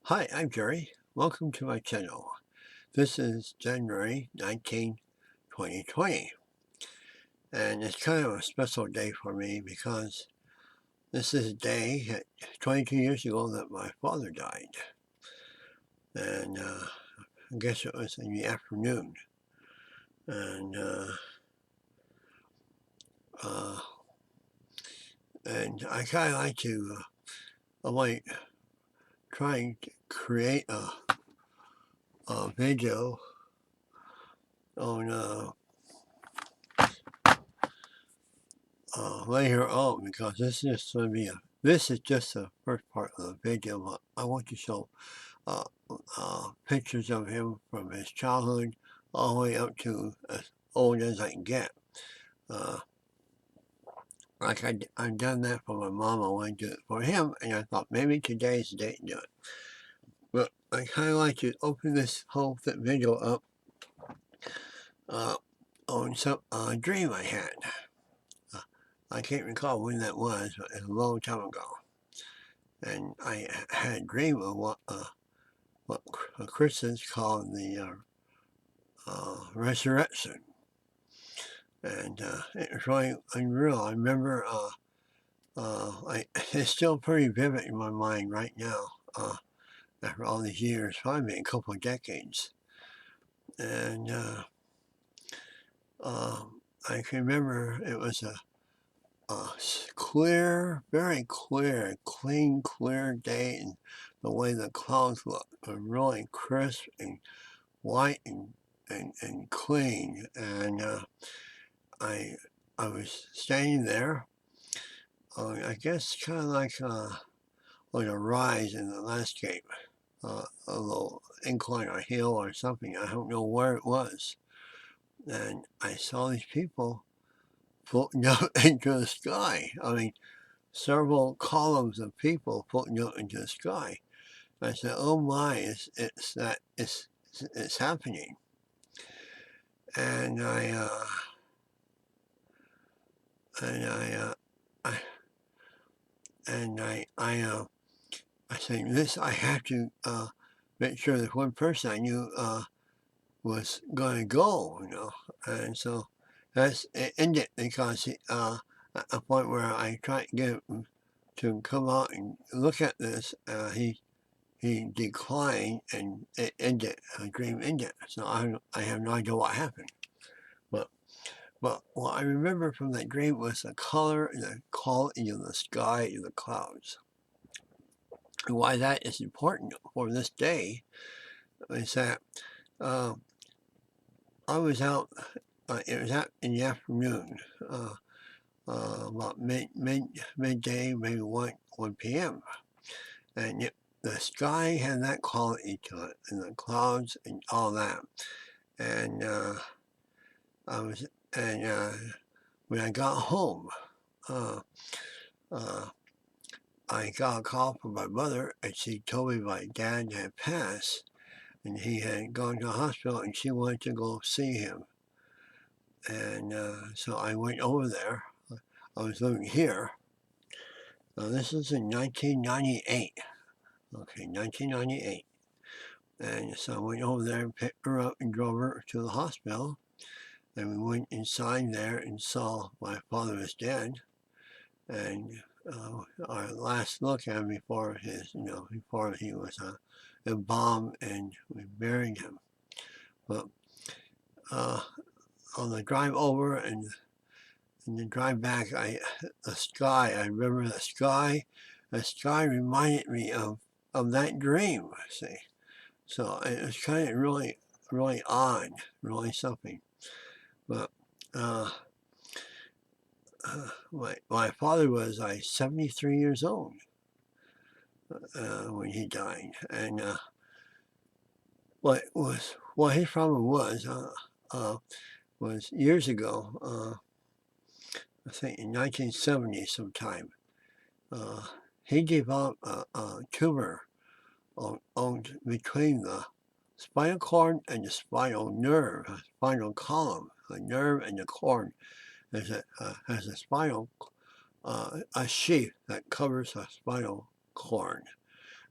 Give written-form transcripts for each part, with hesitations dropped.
Hi, I'm Jerry. Welcome to my channel. This is January 19, 2020, and it's kind of a special day for me because this is a day 22 years ago that my father died, and I guess it was in the afternoon, and uh, and I kind of like to like trying to create a video on later on because this is just the first part of the video, but I want to show uh, pictures of him from his childhood all the way up to as old as I can get. Uh, I've done that for my mom, I want to do it for him, and I thought maybe today's the day to do it. But I kind of like to open this whole video up uh, on some dream I had. Uh, I can't recall when that was, but it's a long time ago. And I had a dream of what Christians call the resurrection. And it was really unreal. I remember it's still pretty vivid in my mind right now after all these years, probably a couple of decades. And I can remember it was a clear, very clear, clean, clear day, and the way the clouds looked were really crisp and white and clean. And I I was standing there, I guess kind of like on a rise in the landscape, a little incline or hill or something. I don't know where it was. And I saw these people floating out into the sky. I mean, several columns of people floating out into the sky. I said, "Oh my, it's happening." And and I and I said, "This I have to make sure that one person I knew was going to go, you know." And so it ended because at a point where I tried to get him to come out and look at this, he declined, and it ended. The dream ended. So I have no idea what happened. But but what I remember from that dream was the color and the quality of the sky and the clouds. And why that is important for this day is that uh, I was out. It was out in the afternoon, about midday, maybe 1 p.m. And the sky had that quality to it, and the clouds and all that. And I was, and when I got home, uh, uh, I got a call from my mother, and she told me my dad had passed, and he had gone to the hospital, and she wanted to go see him. And so I went over there. I was living here. This is in 1998. Okay, 1998. And so I went over there and picked her up and drove her to the hospital. And we went inside there and saw my father was dead. And our last look at him before before he was embalmed and we buried him. But uh, on the drive over and the drive back, I remember the sky. The sky reminded me of that dream, see. So it was kind of really, really odd, really something. But uh, my father was 73 years old when he died, and what his problem was years ago. I think in 1970 sometime, uh, he developed a tumor on between the spinal cord and the spinal nerve, spinal column, the nerve and the cord. Has a spinal a sheath that covers the spinal cord,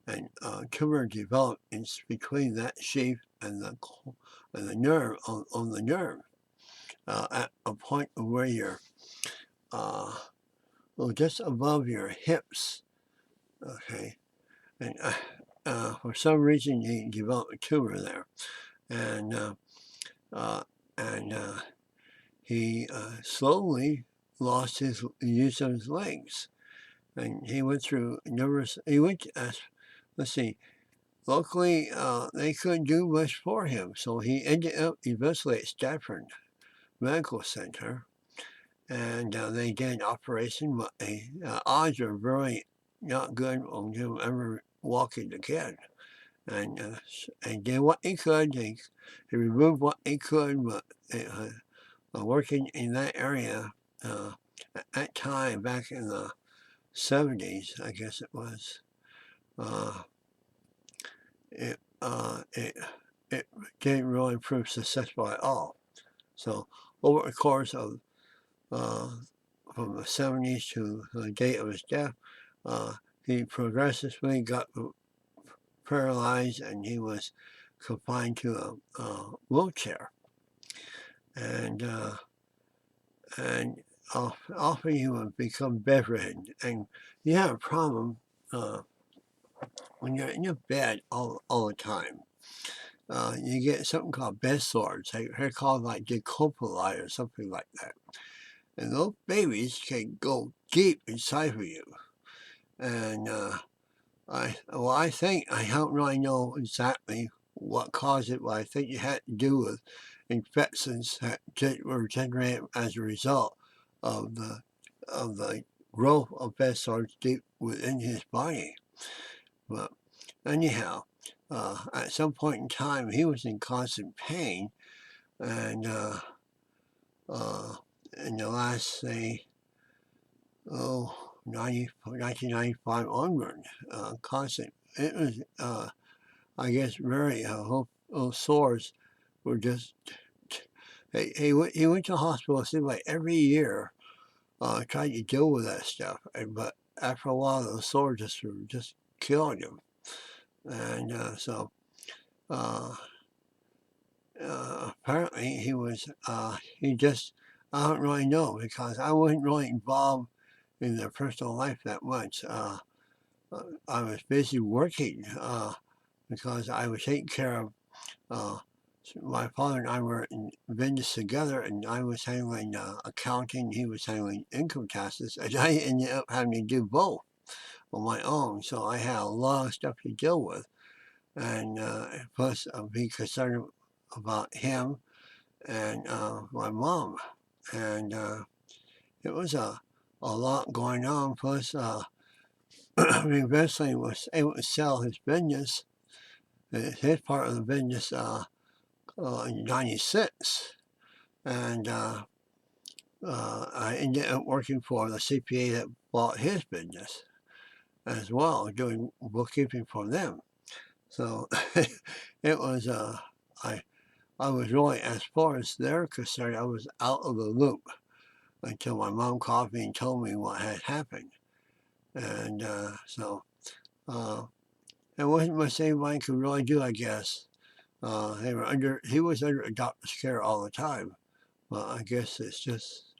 and tumor developed in between that sheath and the nerve on the nerve at a point where you're just above your hips. Okay, and for some reason he developed a tumor there, and uh, and he slowly lost his use of his legs, and he went through numerous. He went, let's see, locally they couldn't do much for him, so he ended up eventually at Stafford Medical Center, and they did an operation, but the odds are very not good on him ever walking again. And did what he could. He removed what he could, but working in that area at that time, back in the 70s, I guess it was, uh, it, it didn't really prove successful at all. So over the course of from the 70s to the date of his death, he progressively got paralyzed, and he was confined to a wheelchair. And often he would become bedridden. And you have a problem when you're in your bed all the time. You get something called bed sores. They're called like decopuli or something like that. And those babies can go deep inside of you. And I don't really know exactly what caused it, but I think it had to do with infections that were generated as a result of the growth of bed sores deep within his body. But anyhow, at some point in time, he was in constant pain, and in the last, say, 1995 onward, constant. It was, I guess, very, those sores were just, he went to hospital, it seemed like every year, trying to deal with that stuff. But after a while, those sores just killing him. And so, apparently he just, I don't really know, because I wasn't really involved in their personal life that much. I was busy working because I was taking care of my father and I were in business together, and I was handling accounting, he was handling income taxes, and I ended up having to do both on my own. So I had a lot of stuff to deal with, and plus be concerned about him and my mom, and it was a lot going on. Plus, eventually was able to sell his business, his part of the business, in '96, and I ended up working for the CPA that bought his business as well, doing bookkeeping for them. So it was I was really, as far as they're concerned, I was out of the loop until my mom called me and told me what had happened. And so there wasn't much anybody could really do, I guess. He was under a doctor's care all the time. Well, I guess it's just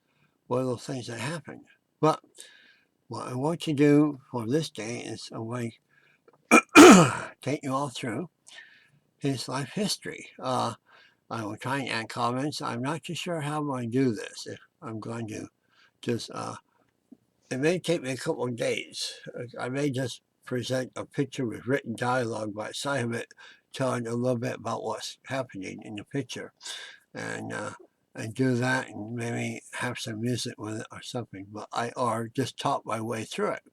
one of those things that happen. But what I want to do for this day is I want to take you all through his life history. I will try and add comments. I'm not too sure how I'm going to do this. If I'm going to just, it may take me a couple of days. I may just present a picture with written dialogue by side of it, telling a little bit about what's happening in the picture, and do that, and maybe have some music with it or something. But or just talk my way through it.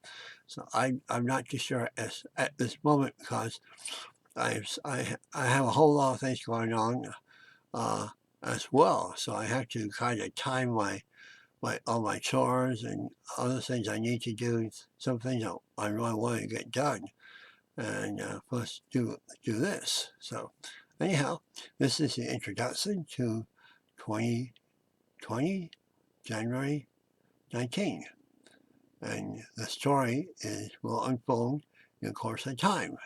So I'm not too sure at this moment, because I have a whole lot of things going on as well. So I have to kind of time all my chores and other things I need to do. Some things I really want to get done, and plus do this. So anyhow, this is the introduction to 2020, January 19. And the story will unfold the course of time.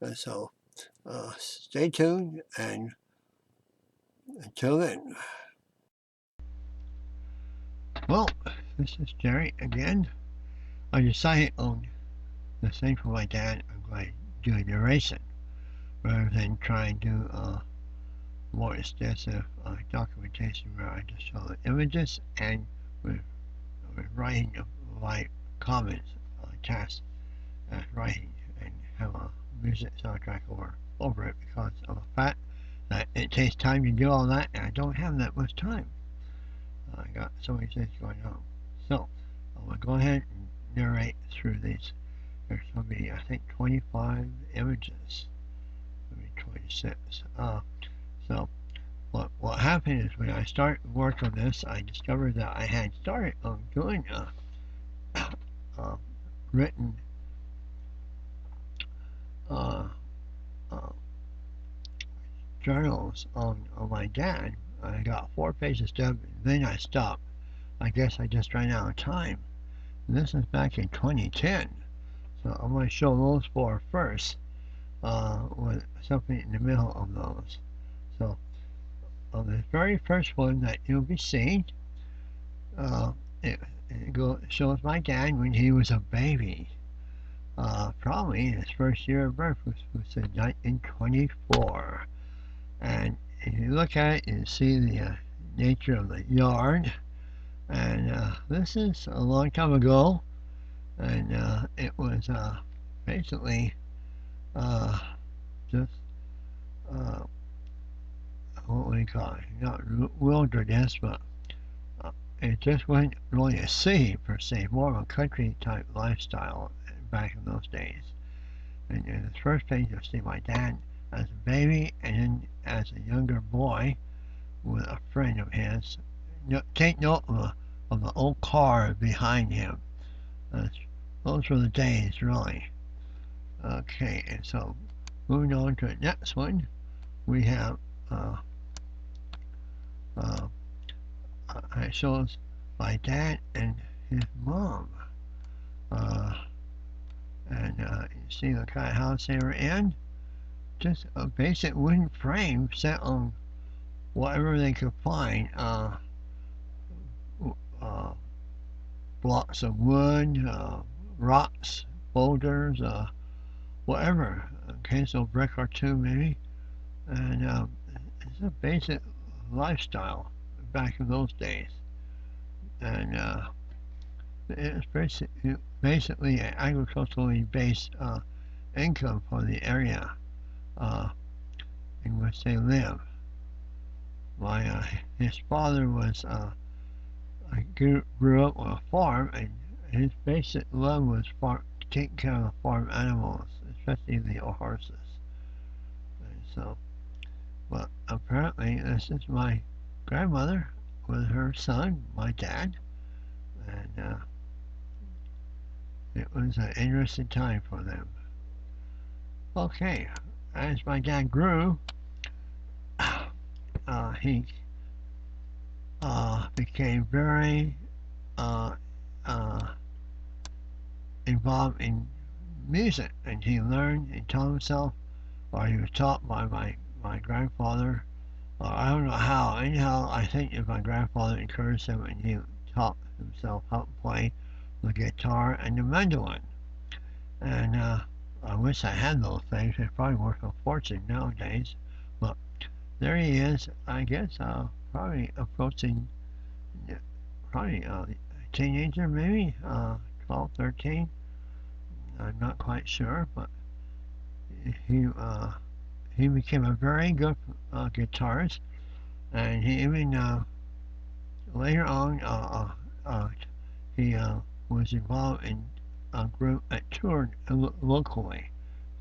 And so stay tuned, and until then. Well, this is Jerry again. I decided on the same for my dad. I'm going to do a narration rather than try and do more extensive documentation where I just show the images and with writing my comments, tasks as writing, and have a music soundtrack over it because of the fact that it takes time to do all that, and I don't have that much time. I got so many things going on. So I'm going to go ahead and narrate through these. There's going to be, I think, 25 images. Maybe 26. So what happened is when I started work on this, I discovered that I had started doing written journals on my dad. I got 4 pages done, then I stopped. I guess I just ran out of time. And this is back in 2010. So I'm going to show those 4 first, with something in the middle of those. So on the very first one that you'll be seeing, it shows my dad when he was a baby. Probably his first year of birth was in 1924. And if you look at it, you see the nature of the yard. And this is a long time ago. And it was basically just what we call it, not wilderness, but it just wasn't really a city per se, more of a country type lifestyle back in those days. And in the first page, you'll see my dad as a baby, and then as a younger boy with a friend of his. Take note of the old car behind him. Those were the days, really. Okay, and so moving on to the next one, we have it shows my dad and his mom. And you see the kind of house they were in. Just a basic wooden frame set on whatever they could find. Blocks of wood, rocks, boulders, whatever. Okay, so a brick or two maybe. And it's a basic lifestyle back in those days. And it's basically an agriculturally based income for the area in which they live. His father was grew up on a farm, and his basic love was taking care of the farm animals, especially the horses. And so, but apparently this is my grandmother with her son, my dad, and it was an interesting time for them. Okay, as my dad grew, he became very involved in music, and he learned and taught himself, or he was taught by my grandfather. I don't know how. Anyhow, I think if my grandfather encouraged him, and he taught himself how to play the guitar and the mandolin. And I wish I had those things. They're probably worth a fortune nowadays. But there he is. I guess probably approaching, probably a teenager, maybe 12, 13. I'm not quite sure, but he became a very good guitarist, and he even later on he was involved in a group that toured locally.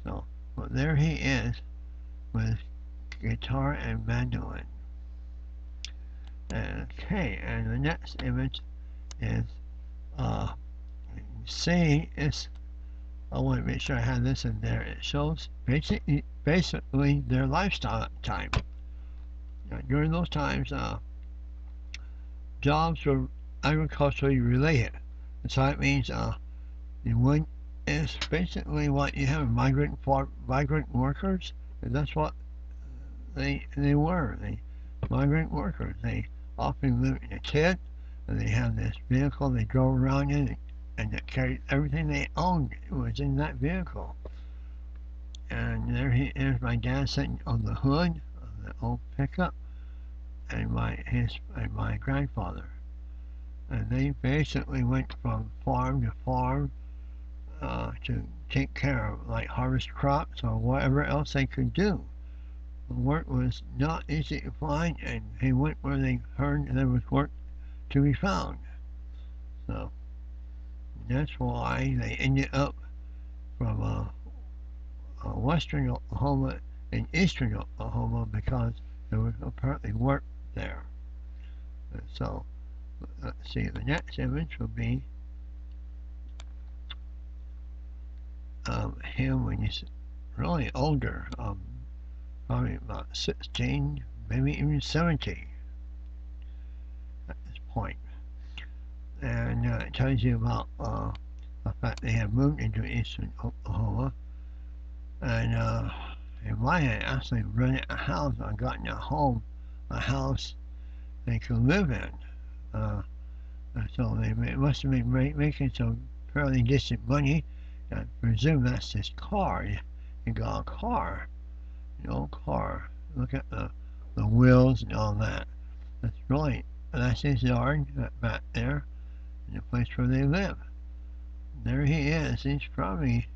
So, but there he is with guitar and mandolin. Okay, and the next image is see is, I want to make sure I have this in there. It shows basically their lifestyle at the time. Now, during those times, jobs were agriculturally related, and so that means you wouldn't is basically what you have migrant workers. And that's what they were. They migrant workers. They often lived in a tent, and they had this vehicle they drove around in, and it carried everything they owned. It was in that vehicle. And there's my dad sitting on the hood of the old pickup, and my grandfather. And they basically went from farm to farm to take care of, like harvest crops or whatever else they could do. The work was not easy to find, and they went where they heard there was work to be found. So that's why they ended up from western Oklahoma and eastern Oklahoma, because there was apparently work there. And so let's see, the next image will be him when he's really older, probably about 16, maybe even 17 at this point. And it tells you about the fact they have moved into eastern Oklahoma. And Maya actually rented a house or gotten a house they could live in. So they must have been making some fairly decent money. I presume that's his car. He got a car, an old car. Look at the wheels and all that. That's his yard back there, the place where they live. There he is. He's probably,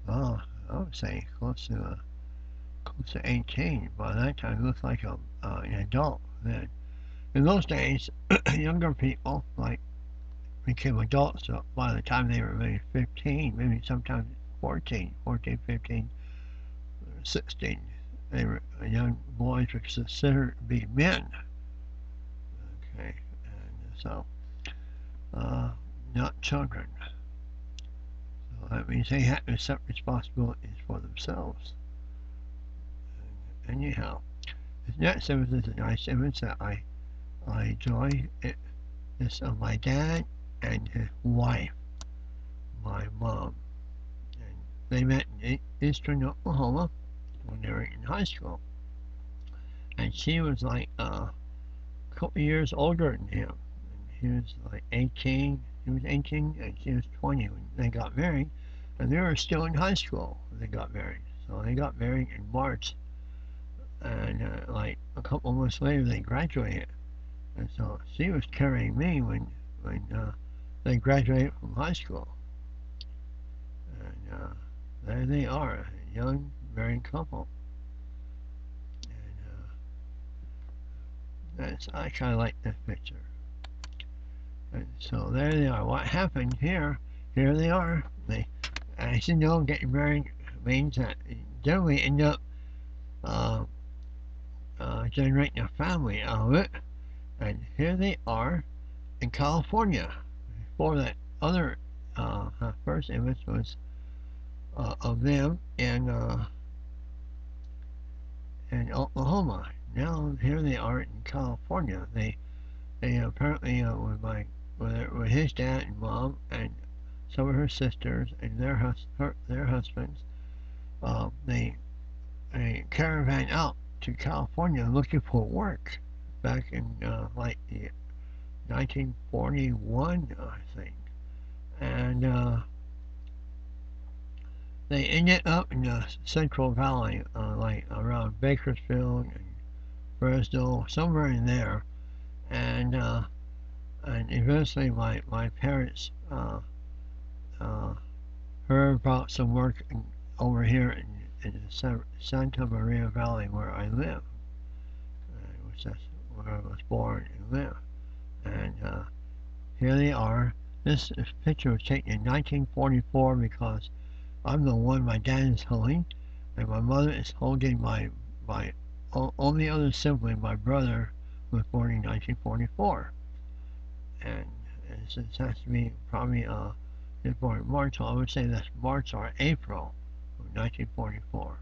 I would say close to 18. By that time, he looks like an adult then. In those days, younger people became adults by the time they were maybe 15, maybe sometimes 14, 15, 16. They were young boys were considered to be men. Okay, and so not children. So that means they have to accept responsibilities for themselves. And anyhow, this next image is a nice image that I enjoy. It's of my dad and his wife, my mom. And they met in eastern Oklahoma when they were in high school. And she was like a couple years older than him. And he was like 18. He was 18 and she was 20 when they got married. And they were still in high school when they got married. So they got married in March. And like a couple months later, they graduated. And so she was carrying me when they graduated from high school. And there they are, a young married couple. And I kind of like this picture. And so there they are. What happened here they are. As you know, getting married means that you generally end up generating a family out of it. And here they are in California. Before that other first image was of them in Oklahoma. Now here they are in California. They apparently with his dad and mom and some of her sisters and their husbands, they caravan out to California looking for work back in like 1941, I think, and they ended up in the Central Valley, like around Bakersfield and Fresno, somewhere in there, and eventually my parents heard about some work over here in the Santa Maria Valley where I live, which is where I was born and live. And here they are. This picture was taken in 1944 because I'm the one my dad is holding, and my mother is holding my only other sibling, my brother, who was born in 1944. And it has to be probably he was born in March, so I would say that's March or April of 1944.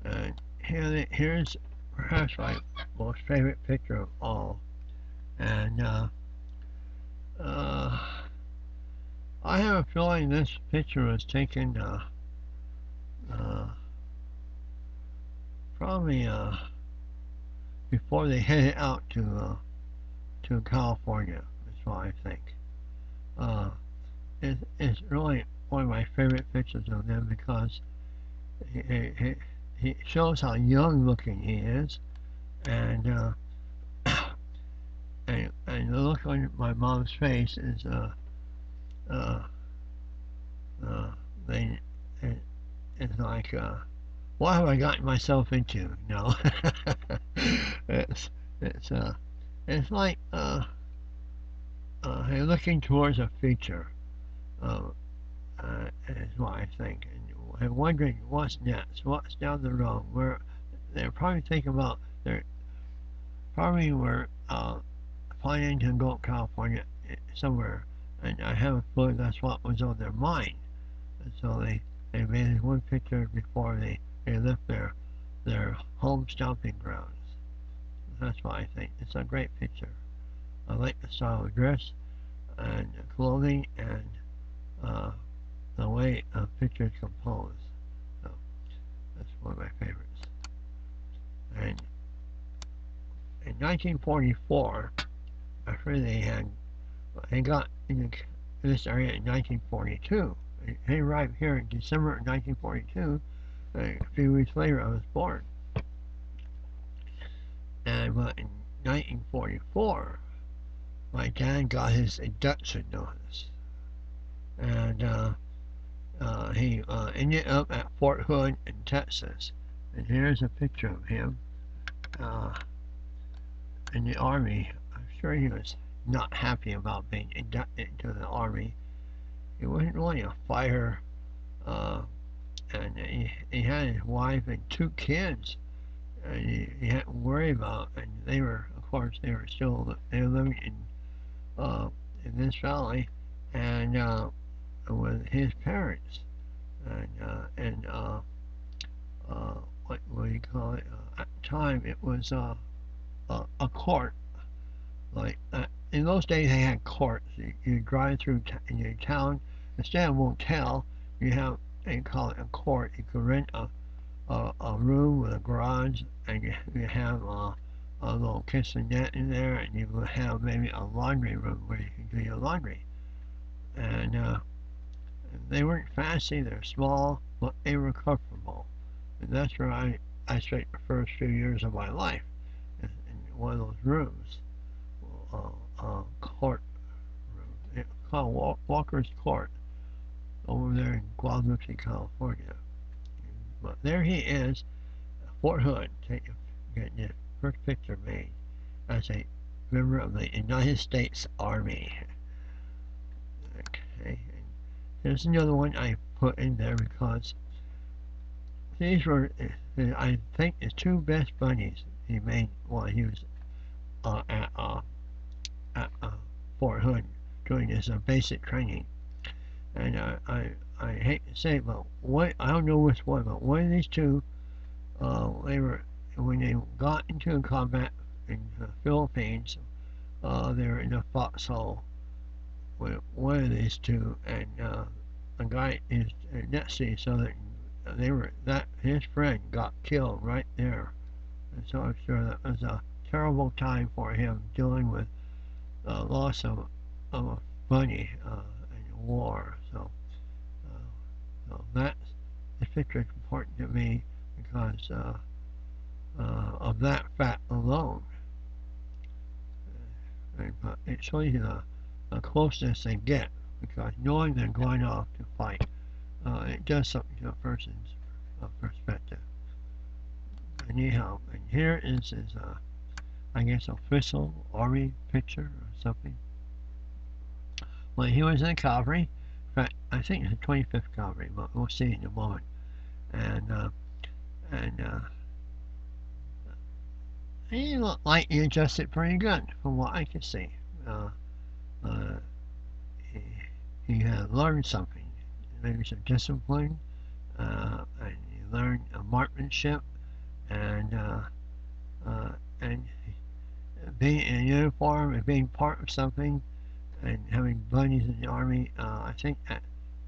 And here's perhaps my most favorite picture of all. And Uh, I have a feeling this picture was taken uh, probably before they headed out to California. That's what I think. Uh, it's really one of my favorite pictures of them because he, he shows how young looking he is, and and the look on my mom's face is uh, uh, they it, it's like what have I gotten myself into? No, it's it's uh it's like they're looking towards a future. Uh, is what I think, and wondering what's next, what's down the road. Where they're probably thinking about they're probably were planning to go to California somewhere, and I have a feeling that's what was on their mind. And so they made one picture before they left their home stomping grounds. That's why I think it's a great picture. I like the style of dress and clothing and uh, the way a picture is composed. So that's one of my favorites. And in 1944, after they got in this area in 1942. He arrived here in December of 1942. A few weeks later, I was born. And in 1944, my dad got his induction notice. And he ended up at Fort Hood in Texas. And here's a picture of him in the Army. I'm sure he was not happy about being inducted into the Army. He wasn't really a fighter, and he had his wife and two kids, and he had to worry about. And they were, of course, they were living in this valley, and with his parents, and what do you call it? At the time, it was a court. Like in those days, they had courts. You drive through in your town instead of a motel. You have they call it a court. You could rent a room with a garage, and you have a little kitchenette in there, and you would have maybe a laundry room where you can do your laundry. And they weren't fancy. They're small, but they were comfortable. And that's where I spent the first few years of my life in one of those rooms. Court room. It's called Walker's Court over there in Guadalupe, California. But there he is, Fort Hood, getting his first picture made as a member of the United States Army. Okay, and here's another one I put in there because these were, I think, the two best bunnies he made while he was at Fort Hood doing his basic training. And I hate to say it, but I don't know which one, but one of these two, they were when they got into combat in the Philippines, they were in a foxhole with one of these two, and a guy is next to each other. That his friend got killed right there, and so I'm sure that was a terrible time for him dealing with loss of a bunny in war. So that this picture is important to me because of that fact alone. But it shows you the closeness they get because knowing they're going off to fight, it does something to a person's perspective. Anyhow, and here is his, I guess, official Army picture or something. When he was in the cavalry, in fact, I think it's the 25th Cavalry, but we'll see in a moment. And he looked like he adjusted pretty good from what I could see. Uh, he had learned something, maybe some discipline, and he learned marksmanship, and being in uniform and being part of something, and having buddies in the army, I think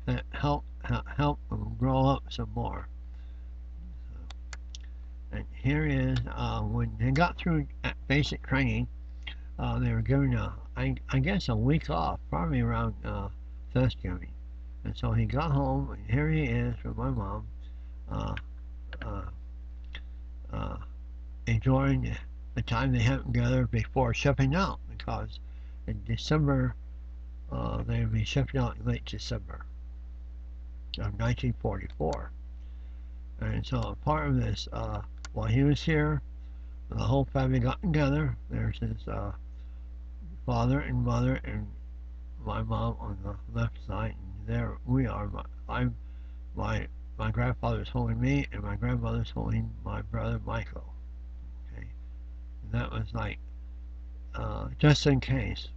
that helped him grow up some more. And here is when they got through basic training, they were given I guess a week off, probably around Thanksgiving. And so he got home, and here he is with my mom, uh, uh, uh, enjoying the time they had together before shipping out, because in December they would be shipping out in late December of 1944. And so part of this, while he was here, the whole family got together. There's his father and mother and my mom on the left side, and there we are. My my grandfather's holding me, and my grandmother's holding my brother Michael. Okay, and that was like just in case.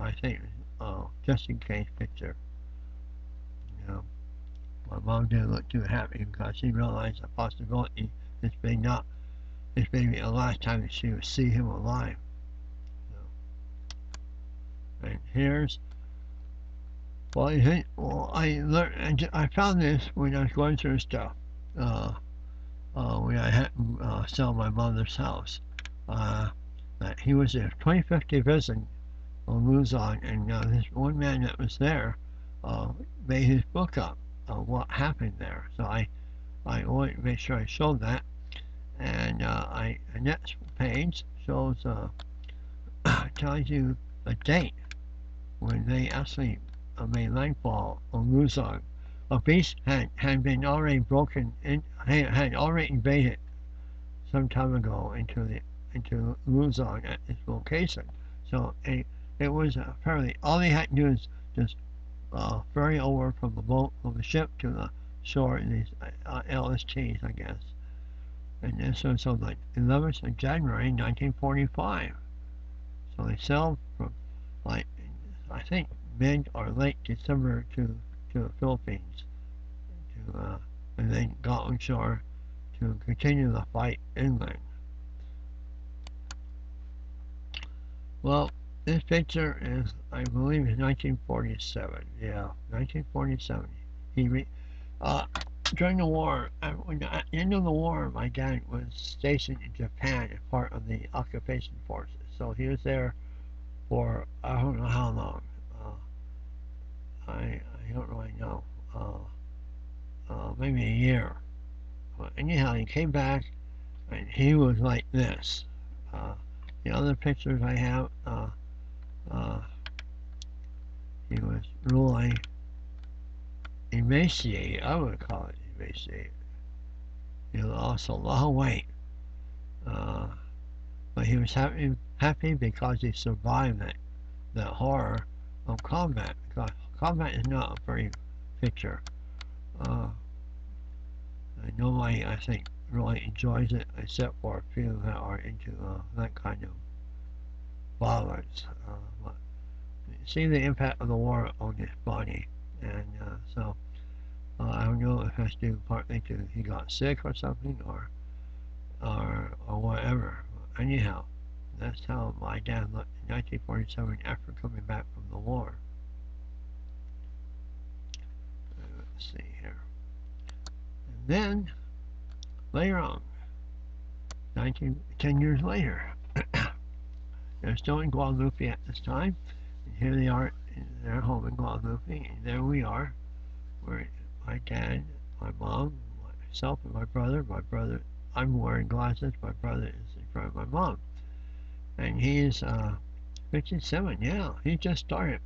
I think just in case picture. You know, my mom didn't look too happy because she realized the possibility this may be the last time that she would see him alive. So, and here's I learned. I found this when I was going through stuff. When I had to sell my mother's house. That he was there 25th Division on Luzon, and this one man that was there made his book up of what happened there. So I wanted to make sure I showed that, and the next page shows tells you a date when they actually made landfall on Luzon. A beast had been already broken in, had already invaded some time ago into Luzon at this location. So it was apparently all they had to do is just ferry over from the ship to the shore in these LSTs, I guess. And this was on the 11th of January 1945. So they sailed from like I think mid or late December to the Philippines, and then got on shore to continue the fight inland. Well, this picture is, I believe, is 1947. Yeah, 1947. During the war, at the end of the war, my dad was stationed in Japan as part of the occupation forces. So he was there for I don't know how long. I don't really know. Maybe a year. But anyhow, he came back, and he was like this. The other pictures I have, he was really emaciated. I would call it emaciated. He lost a lot of weight. But he was happy because he survived that horror of combat. Because combat is not a pretty picture. Nobody, I think, really enjoys it except for a few that are into that kind of violence. But see the impact of the war on his body, and so I don't know if it has to do partly to he got sick or something, or whatever. But anyhow, that's how my dad looked in 1947 after coming back from the war. Let's see here. And then later on, 10 years later, they're still in Guadalupe at this time. And here they are in their home in Guadalupe, and there we are, where my dad, my mom, myself, and my brother. I'm wearing glasses. My brother is in front of my mom, and he's 57. Yeah, he just started.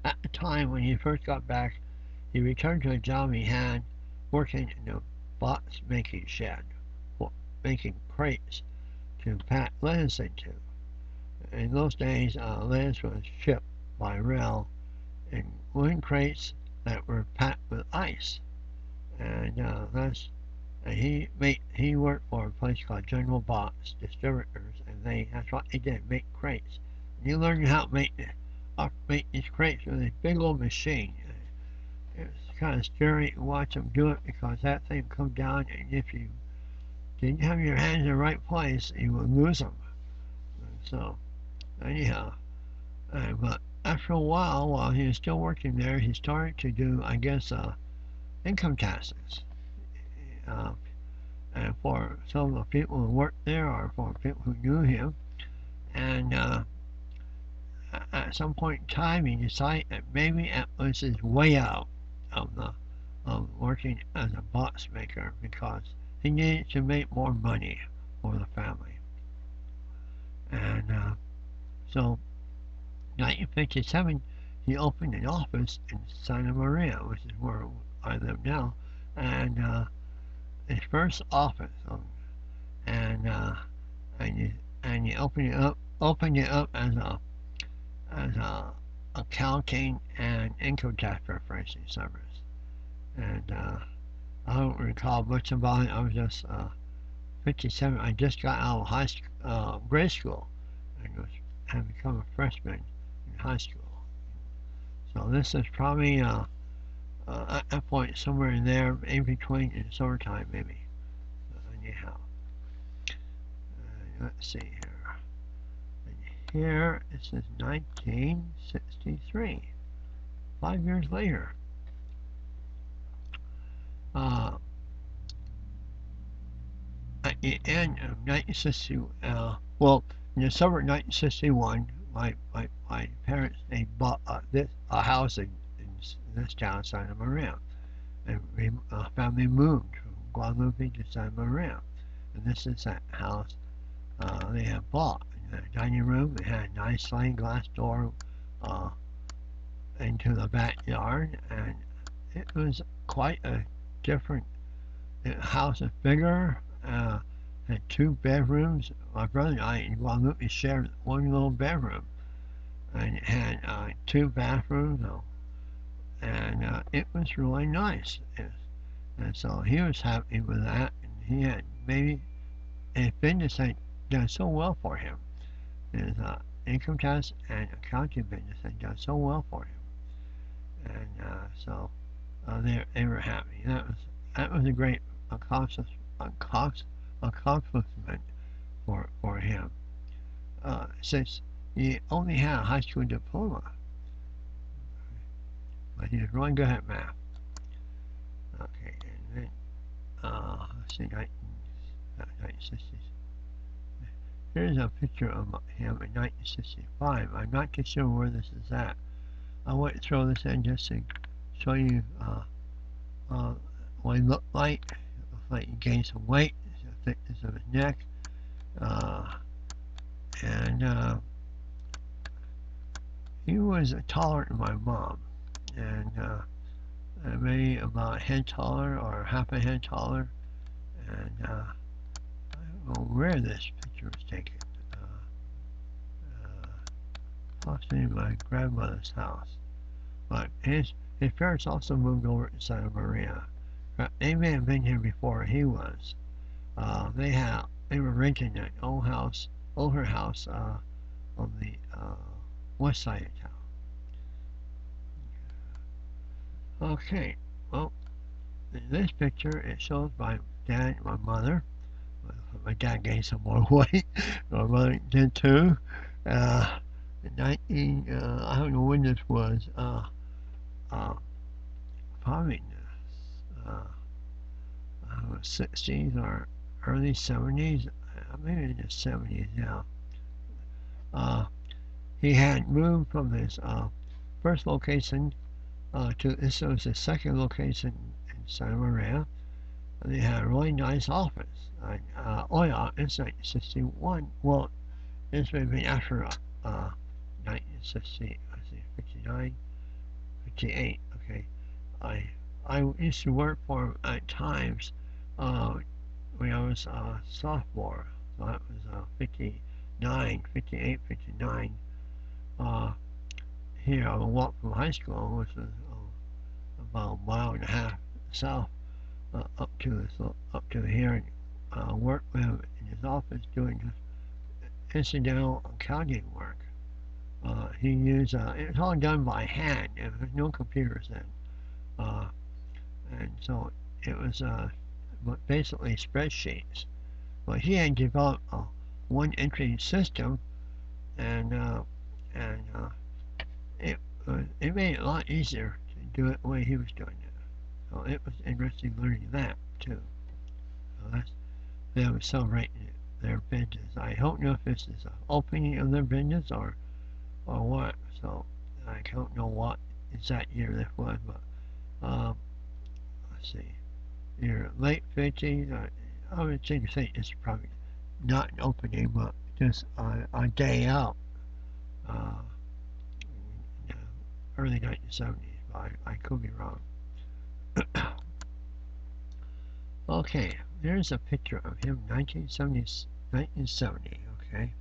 At the time when he first got back, he returned to a job he had working in a box making shed, making crates to pack lettuce into. In those days, lettuce was shipped by rail in wooden crates that were packed with ice, and he worked for a place called General Box Distributors, and that's what they did, make crates. And you learn how to make these crates with this big old machine. It was kind of scary to watch them do it because that thing would come down, and if you didn't have your hands in the right place, you would lose them. And so, anyhow, but after a while he was still working there, he started to do, I guess, income taxes. Uh, and for some of the people who worked there or for people who knew him. And at some point in time, he decided that maybe it was his way out of working as a box maker because he needed to make more money for the family. And so, 1957, he opened an office in Santa Maria, which is where I live now, and his first office, and he opened it up as a accounting and income tax preparation service. And I don't recall much about it. I was just 57. I just got out of grade school and had become a freshman in high school. So this is probably at that point somewhere in there, in between in summertime maybe. Anyhow, let's see here. And here it says 1963. 5 years later. At the end of 1960, well, in the summer of 1961, my parents they bought a house in this town, Santa Maria, and family moved from Guadalupe to Santa Maria, and this is that house they had bought. In the dining room, they had a nice sliding glass door into the backyard, and it was quite a different. The house is bigger. Had 2 bedrooms. My brother and I in Guadalupe shared one little bedroom, and it had 2 bathrooms, and it was really nice. And so he was happy with that, and he had maybe his business had done so well for him. His income tax and accounting business had done so well for him, and so they were happy. That was a great accomplishment for him. Since he only had a high school diploma, but he was really good at math. Okay, and then let's see, 1960s. Here's a picture of him in 1965. I'm not too sure where this is at. I want to throw this in just to show you what he looked like. It looked like he gained some weight, the thickness of his neck, and he was taller than my mom, and maybe about a head taller or half a head taller, and I don't know where this picture was taken. Possibly my grandmother's house, but his parents also moved over to Santa Maria. They may have been here before he was. They were renting an older house on the west side of town. Okay, well, in this picture it shows my dad and my mother. My dad gained some more weight. My mother did too. I don't know when this was. Probably in the 60s or early 70s. Maybe in the 70s now. He had moved from his first location to this was his second location in Santa Maria. And they had a really nice office. It's 1961. Well, this may be after 1960. Let's see, 59, 58. Okay, I used to work for him at times when I was a sophomore. So that was 59, 58, 59. Here, I would walk from high school, which was about a mile and a half south, up to here, and work with him in his office doing just incidental accounting work. He used it was all done by hand. There was no computers then, and so it was basically spreadsheets. But he had developed a one entry system, and it it made it a lot easier to do it the way he was doing it. So it was interesting learning that too. So they were celebrating their business. I don't know if this is an opening of their business or what. So I don't know what exact year this was, but let's see, your late 50s. I would think it's probably not an opening, but just a day out. Uh, Early 1970s, but I could be wrong. Okay, there's a picture of him 1970, okay?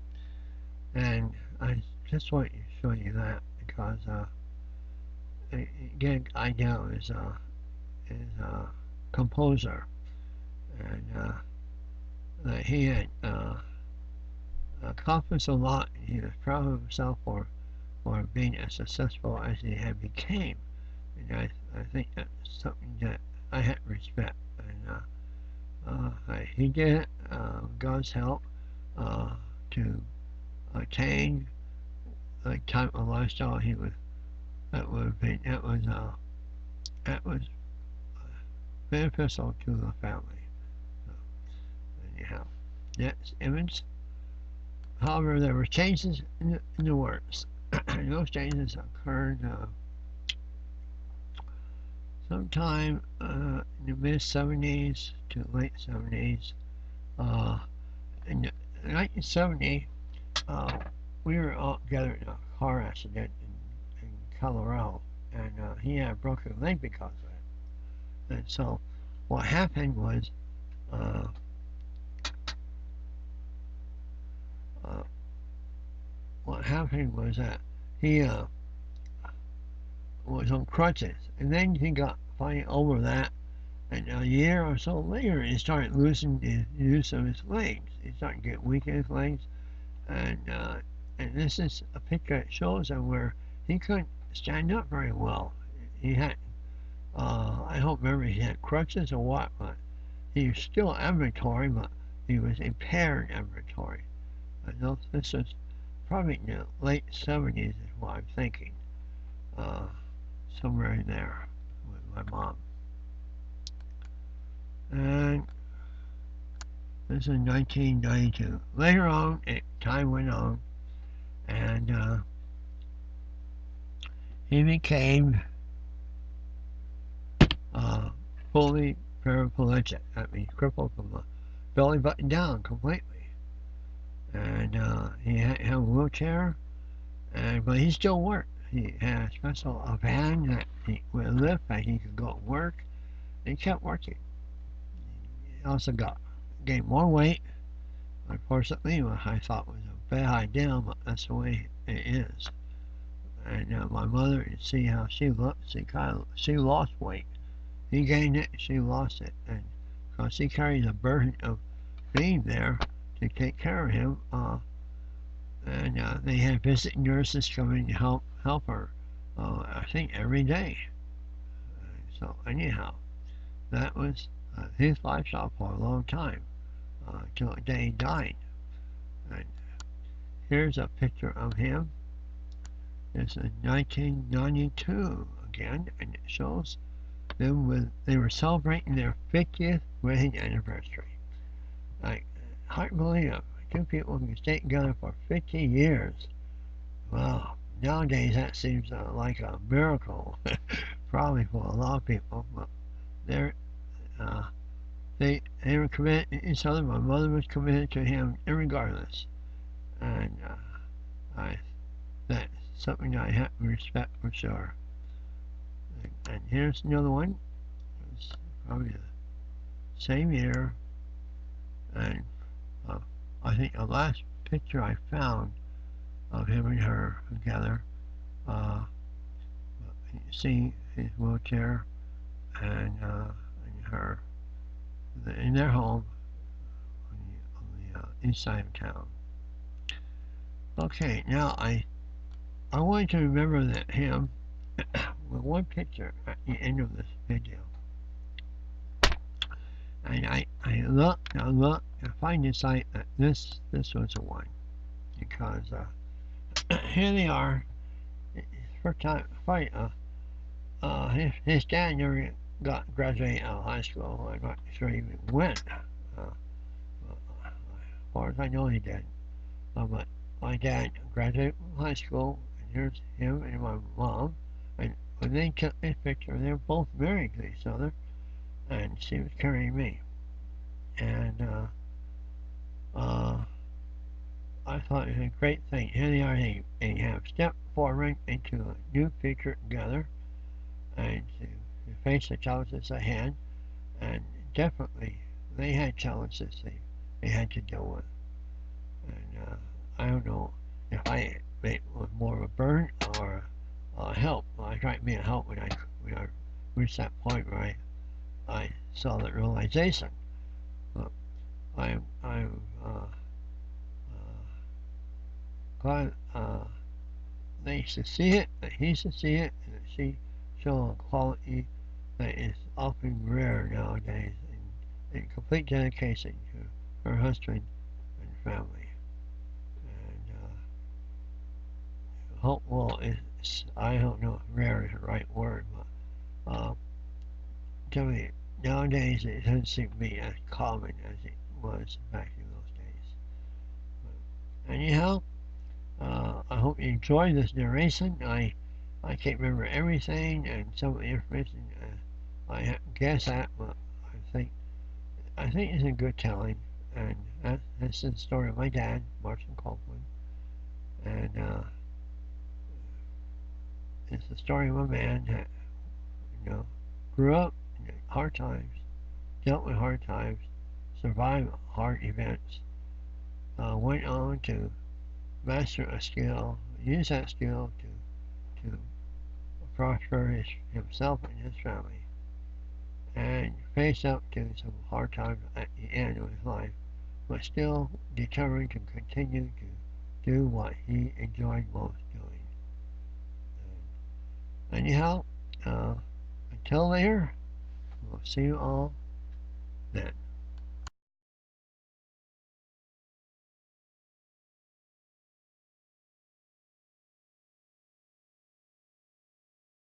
And I just want to show you that because, again, Idell is a composer, and he had accomplished a lot. He was proud of himself for being as successful as he had became. And I think that's something that I had respect. And he did God's help to attain the type of lifestyle he was. That was beneficial to the family. So, anyhow, next image. However, there were changes in the works. Those changes occurred sometime in the mid 70s to late 70s. In 1970, we were all together in a car accident in Colorado, and he had a broken leg because of it. And so, what happened was, uh, that he was on crutches, and then he got finally over that. And a year or so later, he started losing the use of his legs. He started getting weak in his legs, and this is a picture that shows him where he couldn't stand up very well. He had, I don't remember if he had crutches or what, but he was still ambulatory, but he was impaired ambulatory. I know this was probably in the late 70s is what I'm thinking. Somewhere in there with my mom. And this is 1992. Later on, time went on, and he became fully paraplegic. That means crippled from the belly button down completely. And he had a wheelchair, but he still worked. He had a special van that he would lift, that he could go to work. And he kept working. He also gained more weight. Unfortunately, what I thought was a bad idea, but that's the way it is. And my mother, you see how she looked. She lost weight. He gained it, she lost it, and because she carries a burden of being there to take care of him, and they had visiting nurses coming to help her. I think every day. So anyhow, that was his lifestyle for a long time, till the day he died. And here's a picture of him. It's in 1992 again, and it shows them they were celebrating their 50th wedding anniversary. Hard to believe it. Two people can stay together for 50 years. Wow. Nowadays that seems like a miracle, probably for a lot of people. But they were committed to each other. My mother was committed to him irregardless, and that's something I have to respect for sure. And here's another one. It's probably the same year, and I think the last picture I found of him and her together, you see his wheelchair and her in their home on the east side of town. Okay, now I want you to remember that him with one picture at the end of this video. And I look and find the site that this was the one, because here they are. first time fight. His dad never got graduated out of high school. I'm not sure he even went. As far as I know, he did. But my dad graduated from high school, and here's him and my mom. And when they took this picture, they were both married to each other, and she was carrying me. And uh, I thought it was a great thing. Here they are, they have stepped forward into a new future together, and to face the challenges ahead. And definitely, they had challenges they had to deal with. And I don't know if I it was more of a burden or help. Well, I tried to be a help when I reached that point where I saw that realization. But I'm glad they should see it, that he should see it, and that she show a quality that is often rare nowadays, and complete dedication to her husband and family. And hope, well, I don't know if rare is the right word, but tell me, nowadays it doesn't seem to be as common as it was back in those days. But anyhow, I hope you enjoyed this narration. I can't remember everything, and some of the information I guess at, but I think it's a good telling. And that's the story of my dad, Marshall Copeland, and it's the story of a man that grew up in hard times, dealt with hard times, survived hard events, went on to master a skill, use that skill to prosper himself and his family, and faced up to some hard times at the end of his life, but still determined to continue to do what he enjoyed most doing. Anyhow, until later, we'll see you all then.